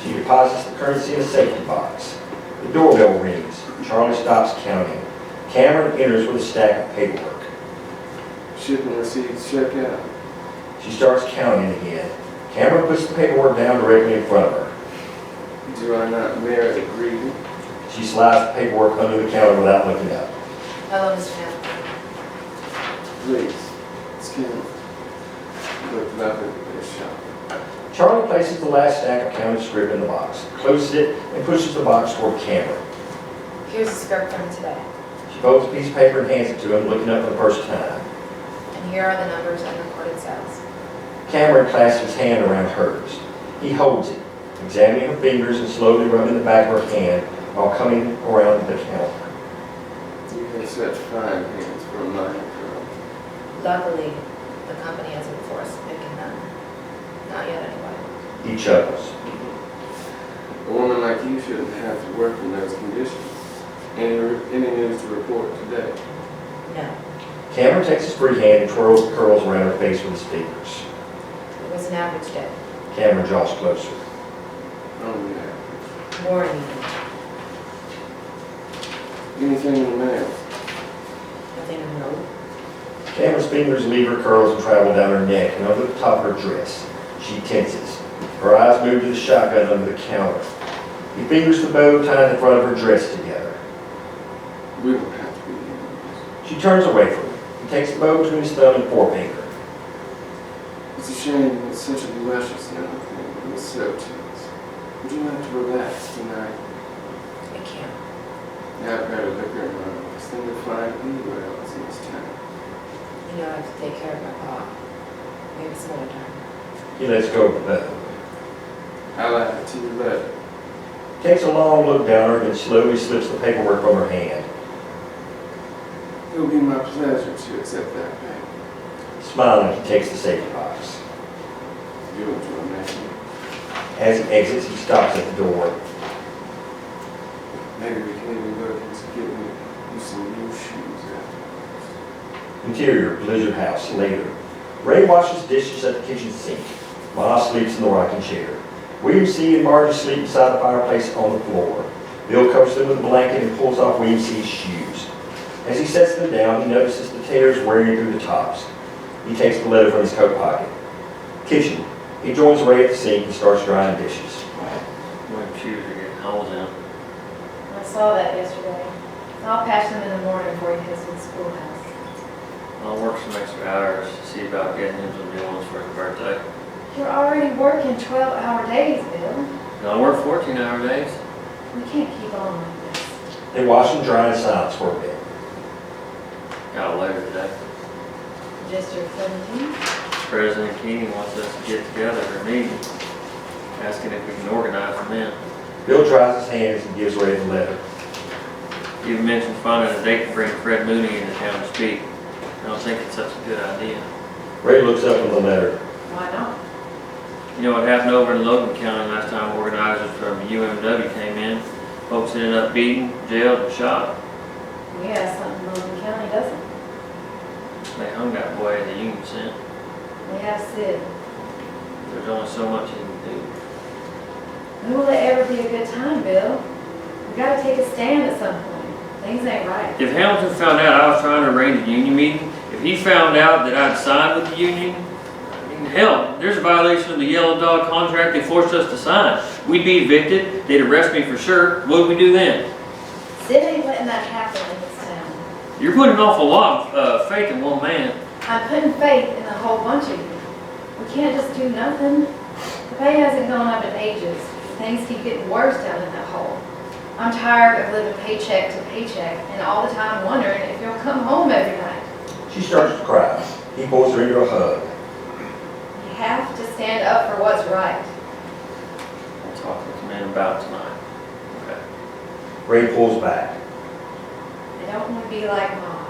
She deposits the currency in a safety box. The doorbell rings. Charlie stops counting. Cameron enters with a stack of paperwork. Shipping receipts, check out. She starts counting again. Cameron puts the paperwork down directly in front of her. Do I not merit a greeting? She slides the paperwork under the counter without looking up. Hello, Mr. Hamilton. Please, skin. Look nothing but this shop. Charlie places the last stack of counted script in the box, closes it, and pushes the box toward Cameron. Here's the script from today. She folds a piece of paper and hands it to him, looking up for the first time. And here are the numbers on recorded sales. Cameron clasps his hand around hers. He holds it, examining her fingers and slowly rubbing the back of her hand while coming around the counter. You have such fine hands for a minor girl. Luckily, the company hasn't forced picking them. Not yet, anyway. He chuckles. A woman like you shouldn't have to work in those conditions. Any news to report today? No. Cameron takes his free hand and twirls the curls around her face with his fingers. It was an average day. Cameron draws closer. Only that. More than even. Anything in the mail? Nothing in the road. Cameron's fingers leave her curls and travel down her neck and over the top of her dress. She tenses. Her eyes move to the shotgun under the counter. He fingers the bow tied in front of her dress together. We don't have to be here. She turns away from him. He takes the bow between his thumb and forefinger. It's a shame that such a luscious young thing was so tense. Would you like to relax tonight? I can't. I'd rather liquor in my office than to find anywhere else in this town. You know I have to take care of my pa. Maybe some other time. He lets go of the bow. I'll add it to your letter. Takes a long look down her and slowly slips the paperwork from her hand. It will be my pleasure to accept that payment. Smiling, he takes the safety box. You enjoy making it. As he exits, he stops at the door. Maybe we can even look into getting you some new shoes afterwards. Interior, Blizzard house, later. Ray washes dishes at the kitchen sink. Ma sleeps in the rocking chair. William C. and Margie sleep beside the fireplace on the floor. Bill covers them with a blanket and pulls off William C.'s shoes. As he sets them down, he notices the tears wearing through the tops. He takes the letter from his coat pocket. Kitchen. He joins Ray at the sink and starts drying dishes. My shoes are getting holes in them. I saw that yesterday. I'll patch them in the morning before he heads to the schoolhouse. I'll work some extra hours to see about getting him some new ones for his birthday. You're already working 12-hour days, Bill. And I work 14-hour days. We can't keep on like this. They watched him dry in silence for a bit. Got a letter today. District 17? President King wants us to get together for a meeting, asking if we can organize them in. Bill dries his hands and gives Ray the letter. You mentioned finding a date to bring Fred Mooney into town to speak. I don't think it's such a good idea. Ray looks up from the letter. Why not? You know what happened over in Logan County last time organizers from UMW came in? Folks ended up beaten, jailed, and shot. We have something Logan County doesn't. They hung that boy at the Union Cent. We have Sid. There's only so much he can do. When will it ever be a good time, Bill? We gotta take a stand at some point. Things ain't right. If Hamilton found out I was trying to arrange a union meeting, if he found out that I'd signed with the union, I mean, hell, there's a violation of the Yellow Dog contract they forced us to sign. We'd be evicted, they'd arrest me for sure. What would we do then? Sid ain't letting that happen in this town. You're putting an awful lot of faith in one man. I'm putting faith in a whole bunch of you. We can't just do nothing. The pay hasn't gone up in ages. Things keep getting worse down in that hole. I'm tired of living paycheck to paycheck and all the time wondering if you'll come home every night. She starts to cry. He pulls her into a hug. You have to stand up for what's right. I'll talk to this man about tonight. Okay. Ray pulls back. I don't want to be like Mom,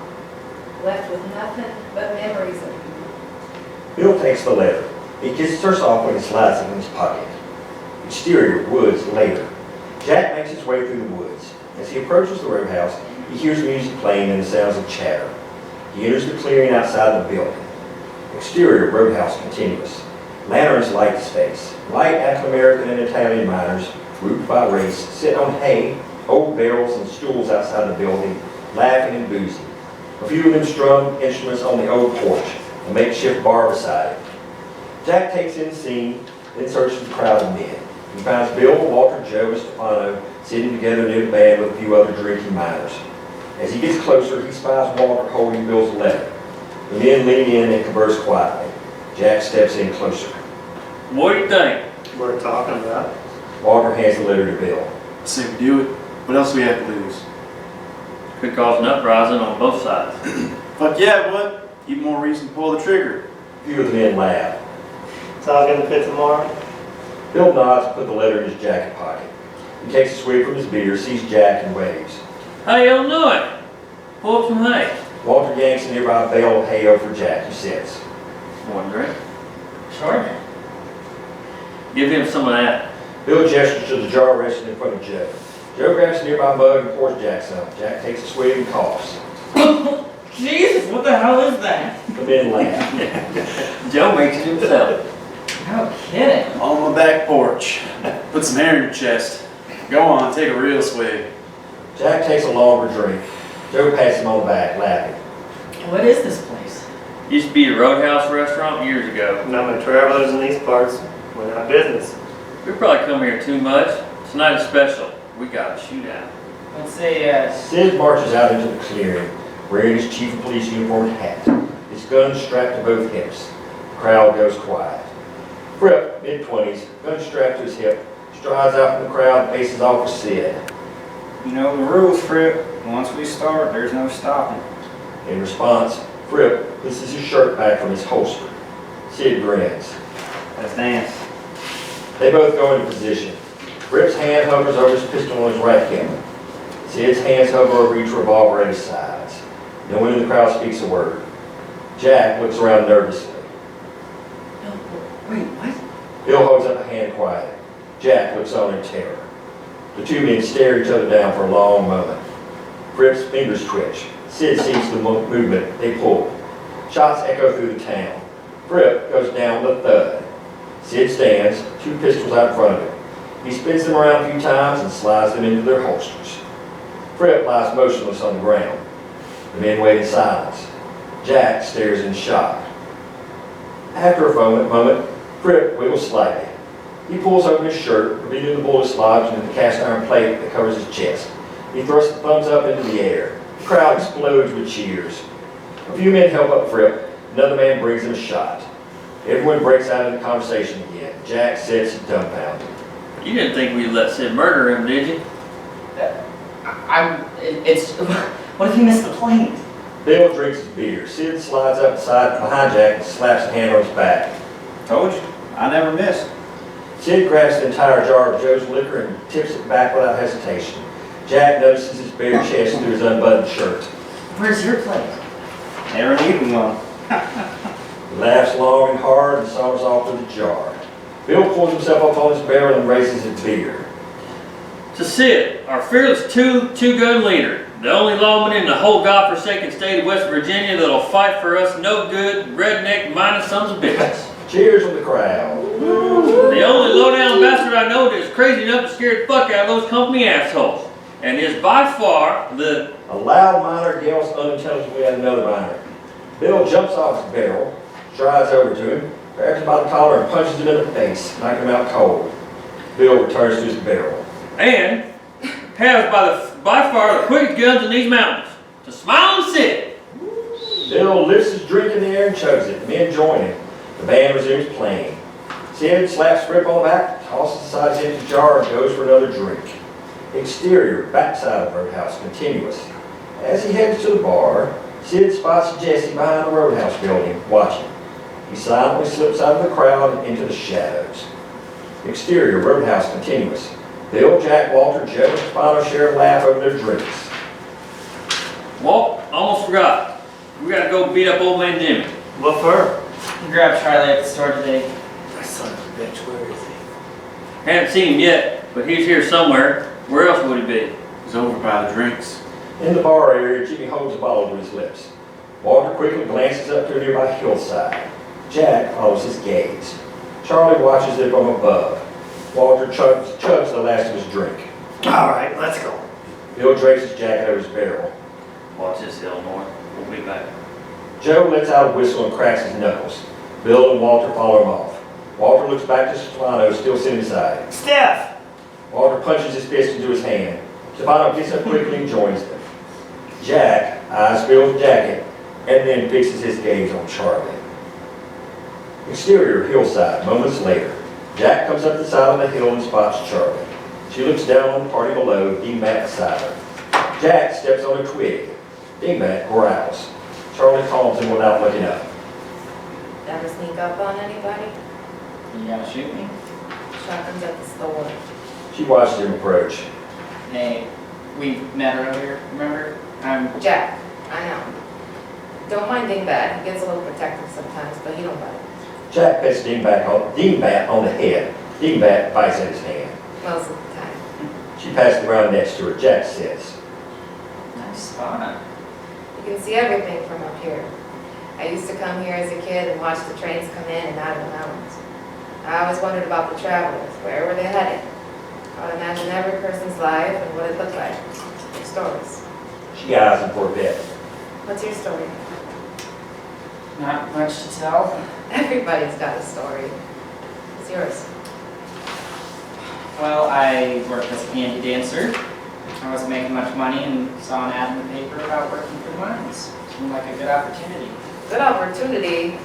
left with nothing but memories of you. Bill takes the letter. He kisses her softly and slides it in his pocket. Exterior, woods, later. Jack makes his way through the woods. As he approaches the roadhouse, he hears music playing and the sounds of chatter. He enters the clearing outside the building. Exterior, roadhouse continuous. Lanterns light the space. Light African-American and Italian miners, grouped by race, sit on hay, old barrels, and stools outside the building, laughing and boozing. A few of them strum instruments on the old porch, a makeshift bar beside it. Jack takes in the scene, then searches the crowd of men. He finds Bill, Walter, Joe, and Stefano sitting together near the band with a few other drinking miners. As he gets closer, he spies Walter holding Bill's letter. The men lean in and converse quietly. Jack steps in closer. What do you think? We're talking about. Walter hands the letter to Bill. Say we do it. What else do we have to lose? Could cause an uprising on both sides. Fuck yeah, bud. Even more reason to pull the trigger. A few of the men laugh. Talking to fit tomorrow? Bill nods and puts the letter in his jacket pocket. He takes a swig from his beer, sees Jack, and waves. How y'all doing? Pull up some hay. Walter yanks a nearby bale of hay over Jack, who sits. One drink. Sure. Give him some of that. Bill gestures to the jar resting in front of Joe. Joe grabs a nearby mug and pours Jack some. Jack takes a swig and coughs. Jesus, what the hell is that? The men laugh. Joe makes it himself. No kidding. On my back porch. Put some hair in your chest. Go on, take a real swig. Jack takes a longer drink. Joe pats him on the back, laughing. What is this place? Used to be a roadhouse restaurant years ago. None of the travelers in these parts. We're not business. We probably come here too much. Tonight's special. We got a shootout. Let's say, Sid marches out into the clearing, wearing his chief of police uniform and hat, his gun strapped to both hips. The crowd goes quiet. Fripp, mid-20s, gun strapped to his hip, strides out from the crowd and faces off with Sid. You know the rules, Fripp. Once we start, there's no stopping. In response, Fripp pushes his shirt back from his holster. Sid grins. Let's dance. They both go into position. Fripp's hand hovers over his pistol on his right hip. Sid's hands hover over each revolver at his sides. No one in the crowd speaks a word. Jack looks around nervously. no, wait, what? Bill holds up a hand quietly. Jack looks on in terror. The two men stare each other down for a long moment. Fripp's fingers twitch. Sid sees the movement. They pull. Shots echo through the town. Fripp goes down with a thud. Sid stands, two pistols out in front of him. He spins them around a few times and slides them into their holsters. Fripp lies motionless on the ground. The men wait in silence. Jack stares in shock. After a moment, Fripp wiggles slightly. He pulls open his shirt, revealing the bullet lodged into the cast iron plate that covers his chest. He thrusts the thumbs up into the air. The crowd explodes with cheers. A few men help up Fripp. Another man brings him a shot. Everyone breaks out into conversation again. Jack sits dumbfounded. You didn't think we'd let Sid murder him, did you? It's, what if you missed the plane? Bill drinks his beer. Sid slides up behind Jack and slaps a hand on his back. Told you, I never missed. Sid grabs the entire jar of Joe's liquor and tips it back without hesitation. Jack notices his bare chest through his unbuttoned shirt. Where's your plate? Never needed one. He laughs long and hard and saunters off with the jar. Bill pulls himself up on his barrel and raises his beer. To Sid, our fearless two-gun leader, the only lawman in the whole godforsaken state of West Virginia that'll fight for us no good, redneck, minded sons of bitches. Cheers from the crowd. The only low-down bastard I know that's crazy enough to scare the fuck out of those company assholes. And is by far the... A loud miner yells unintelligibly at another miner. Bill jumps off his barrel, strides over to him, grabs him by the collar and punches him in the face, knocking him out cold. Bill returns to his barrel. And has by far the quickest guns in these mountains. To Smiling Sid. Bill lifts his drink in the air and chugs it. The men join him. The band resumes playing. Sid slaps Rip on the back, tosses aside his empty jar, and goes for another drink. Exterior, backside of the roadhouse, continuous. As he heads to the bar, Sid spots Jesse behind the roadhouse building, watching. He silently slips out of the crowd and into the shadows. Exterior, roadhouse, continuous. Bill, Jack, Walter, Joe, and Spino share a laugh over their drinks. Walt, almost forgot. We gotta go beat up old man Jimmy. What for? Grab Charlie at the store today. That son of a bitch, where is he? Haven't seen him yet, but he's here somewhere. Where else would he be? He's over by the drinks. In the bar area, Jimmy holds a bottle to his lips. Walter quickly glances up to a nearby hillside. Jack follows his gaze. Charlie watches it from above. Walter chugs the last of his drink. All right, let's go. Bill drapes his jacket over his barrel. Watch this, Illinois. We'll be back. Joe lets out a whistle and cracks his knuckles. Bill and Walter follow him off. Walter looks back to Stefano, still sitting beside. Steph! Walter punches his fist into his hand. Stefano gets up quickly and joins them. Jack eyes Bill's jacket and then fixes his gaze on Charlie. Exterior, hillside, moments later. Jack comes up the side of the hill and spots Charlie. She looks down on the party below, D-Mac beside her. Jack steps on a twig. D-Mac growls. Charlie calms him without looking up. Ever sneak up on anybody? You gotta shoot me? Shotguns at the store. She watches him approach. Hey, we met earlier, remember? Jack, I know. Don't mind Dingbat. He gets a little protective sometimes, but he don't bite. Jack pets Dingbat on the head. Dingbat bites at his hand. Most of the time. She passes the ground next to her. Jack sits. Nice spot. You can see everything from up here. I used to come here as a kid and watch the trains come in and out of the mountains. I always wondered about the travelers. Where were they headed? I would imagine every person's life and what it looked like. Their stories. She eyes him for a bit. What's your story? Not much to tell. Everybody's got a story. What's yours? Well, I worked as a candy dancer. I wasn't making much money and saw an ad in the paper about working for the mines. Seemed like a good opportunity. Good opportunity.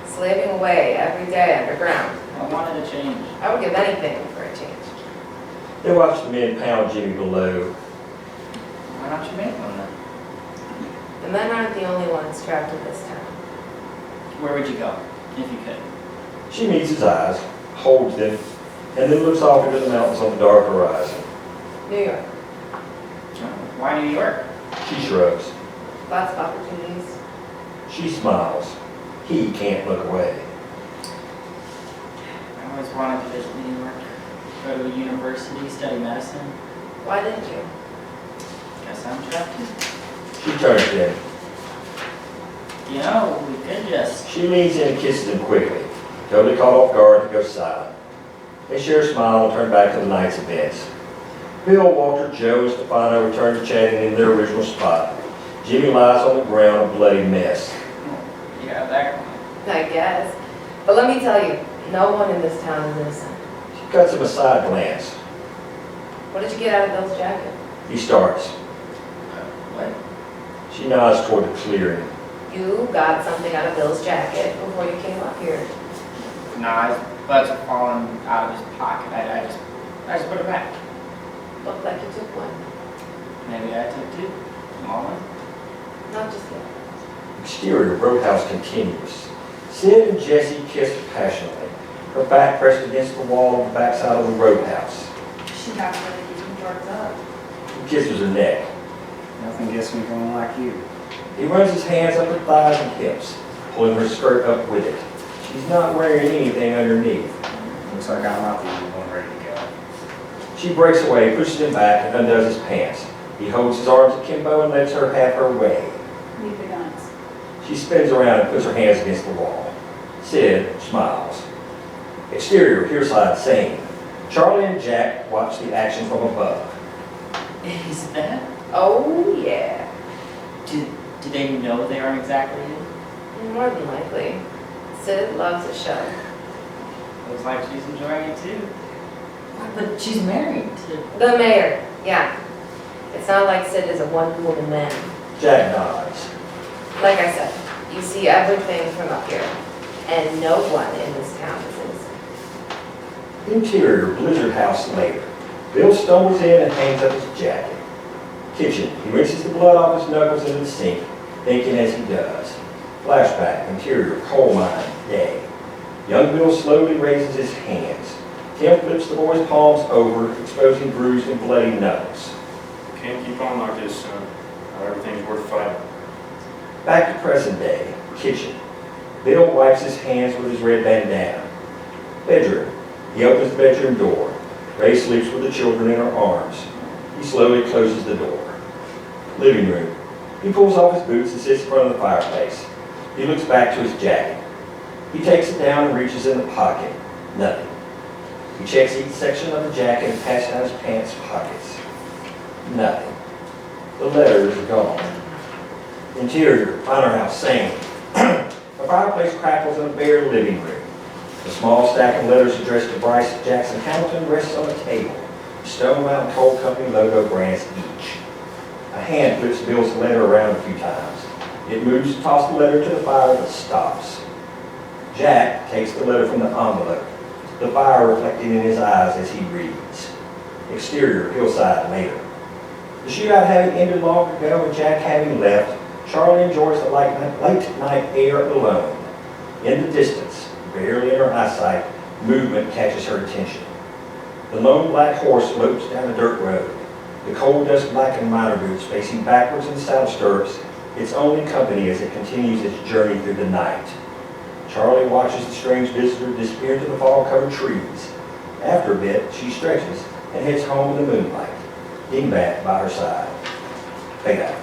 Slaving away every day underground. I wanted a change. I would give anything for a change. They watch the men pound Jimmy below. Why don't you make one then? The men aren't the only ones trapped in this town. Where would you go, if you could? She meets his eyes, holds them, and then looks off into the mountains on the dark horizon. New York. Why New York? She shrugs. Lots of opportunities. She smiles. He can't look away. I always wanted to visit New York. Go to a university, study medicine. Why didn't you? Guess I'm trapped here. She turns to him. You know, we could just... She leans in and kisses him quickly. Totally caught off guard, he goes silent. They share a smile and turn back to the night's events. Bill, Walter, Joe, and Stefano return to chatting in their original spot. Jimmy lies on the ground, a bloody mess. You got that going. I guess. But let me tell you, no one in this town is innocent. She cuts him a side glance. What did you get out of Bill's jacket? He starts. What? She nods toward the clearing. You got something out of Bill's jacket before you came up here. No, his buds are falling out of his pocket. I just put it back. Looked like you took one. Maybe I took two. Mama? Not just yet. Exterior roadhouse continues. Sid and Jessie kissed passionately, her back pressed against the wall on the backside of the roadhouse. She got to keep them drugs up. He kisses her neck. Nothing gets me going like you. He runs his hands up her thighs and hips, pulling her skirt up with it. She's not wearing anything underneath. Looks like I'm not the only one ready to go. She breaks away, pushes him back, and undoes his pants. He holds his arms akimbo and lets her have her way. Leave the guns. She spins around and puts her hands against the wall. Sid smiles. Exterior, hillside, same. Charlie and Jack watch the action from above. Is that? Oh, yeah. Do they know they aren't exactly in? More than likely. Sid loves the show. Looks like she's enjoying it too. But she's married to... The mayor, yeah. It's not like Sid is a one-woman man. Jack nods. Like I said, you see everything from up here, and no one in this town is innocent. Interior, blizzard house later. Bill stumbles in and hangs up his jacket. Kitchen, he rinses the blood off his knuckles in the sink, thinking as he does. Flashback, interior, coal mine, day. Young Bill slowly raises his hands. Tim flips the boy's palms over, exposing bruised and bloody knuckles. Can't keep on like this, son. Not everything's worth fighting. Back to present day, kitchen. Bill wipes his hands with his red bandana. Bedroom, he opens the bedroom door. Ray sleeps with the children in her arms. He slowly closes the door. Living room, he pulls off his boots and sits in front of the fireplace. He looks back to his jacket. He takes it down and reaches in the pocket. Nothing. He checks each section of the jacket and passes down his pants pockets. Nothing. The letter is gone. Interior, Finer House, same. A fireplace crackles in a bare living room. A small stack of letters addressed to Bryce Jackson Hamilton rests on the table. Stone Mountain Coal Company logo brands each. A hand flips Bill's letter around a few times. It moves to toss the letter to the fire but stops. Jack takes the letter from the envelope, the fire reflecting in his eyes as he reads. Exterior, hillside, later. The shootout having ended long ago and Jack having left, Charlie enjoys the late night air alone. In the distance, barely in her eyesight, movement catches her attention. The lone black horse lopes down a dirt road. The coal dust blackened miner boots facing backwards in the saddle stirrups, its only company as it continues its journey through the night. Charlie watches the strange visitor disappear into the fall-covered trees. After a bit, she stretches and heads home in the moonlight, Dingbat by her side. Fade out.